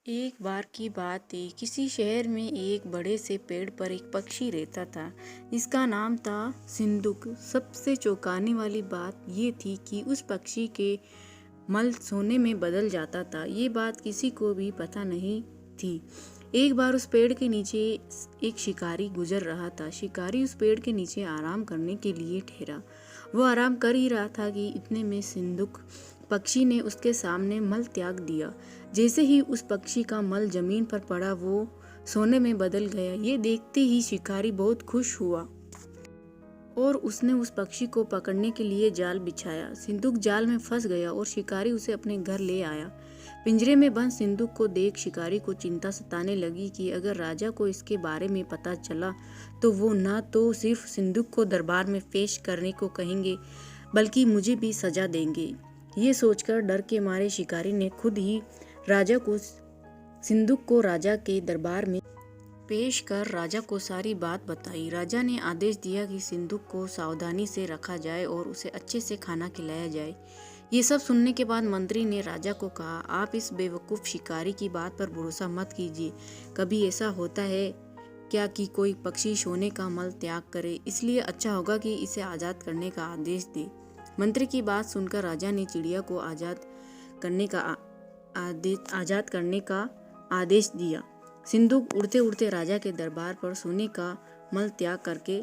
एक बार की बात थी। किसी शहर में एक बड़े से पेड़ पर एक पक्षी रहता था। इसका नाम था सिंदूक। सबसे चौंकाने वाली बात ये थी कि उस पक्षी के मल सोने में बदल जाता था। ये बात किसी को भी पता नहीं थी। एक बार उस पेड़ के नीचे एक शिकारी गुजर रहा था। शिकारी उस पेड़ के नीचे आराम करने के लिए ठहरा। वो आराम कर ही रहा था कि इतने में सिंदूक पक्षी ने उसके सामने मल त्याग दिया। जैसे ही उस पक्षी का मल जमीन पर पड़ा, वो सोने में बदल गया। ये देखते ही शिकारी बहुत खुश हुआ और उसने उस पक्षी को पकड़ने के लिए जाल बिछाया। सिंदूक जाल में फंस गया और शिकारी उसे अपने घर ले आया। पिंजरे में बंद सिंदूक को देख शिकारी को चिंता सताने लगी कि अगर राजा को इसके बारे में पता चला तो वो न तो सिर्फ सिंदूक को दरबार में पेश करने को कहेंगे, बल्कि मुझे भी सजा देंगे। ये सोचकर डर के मारे शिकारी ने खुद ही राजा को सिंदूक को राजा के दरबार में पेश कर राजा को सारी बात बताई। राजा ने आदेश दिया कि सिंदूक को सावधानी से रखा जाए और उसे अच्छे से खाना खिलाया जाए। ये सब सुनने के बाद मंत्री ने राजा को कहा, आप इस बेवकूफ़ शिकारी की बात पर भरोसा मत कीजिए। कभी ऐसा होता है क्या कि कोई पक्षी सोने का मल त्याग करे? इसलिए अच्छा होगा कि इसे आज़ाद करने का आदेश दे। मंत्री की बात सुनकर राजा ने चिड़िया को आज़ाद करने का आदेश दिया। सिंदूक उड़ते उड़ते राजा के दरबार पर सोने का मल त्याग करके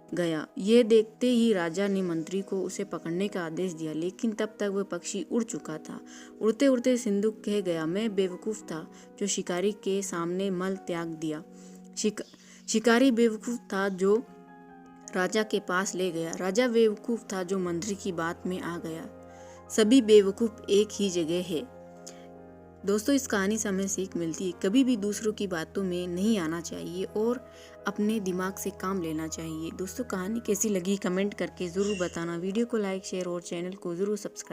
गया। ये देखते ही राजा ने मंत्री को उसे पकड़ने का आदेश दिया, लेकिन तब तक वह पक्षी उड़ चुका था। उड़ते उड़ते सिंदूक कह गया, मैं बेवकूफ़ था जो शिकारी के सामने मल त्याग दिया। शिकारी बेवकूफ़ था जो राजा के पास ले गया। राजा बेवकूफ़ था जो मंत्री की बात में आ गया। सभी बेवकूफ़ एक ही जगह है। दोस्तों, इस कहानी से हमें सीख मिलती है, कभी भी दूसरों की बातों में नहीं आना चाहिए और अपने दिमाग से काम लेना चाहिए। दोस्तों, कहानी कैसी लगी कमेंट करके ज़रूर बताना। वीडियो को लाइक, शेयर और चैनल को ज़रूर सब्सक्राइब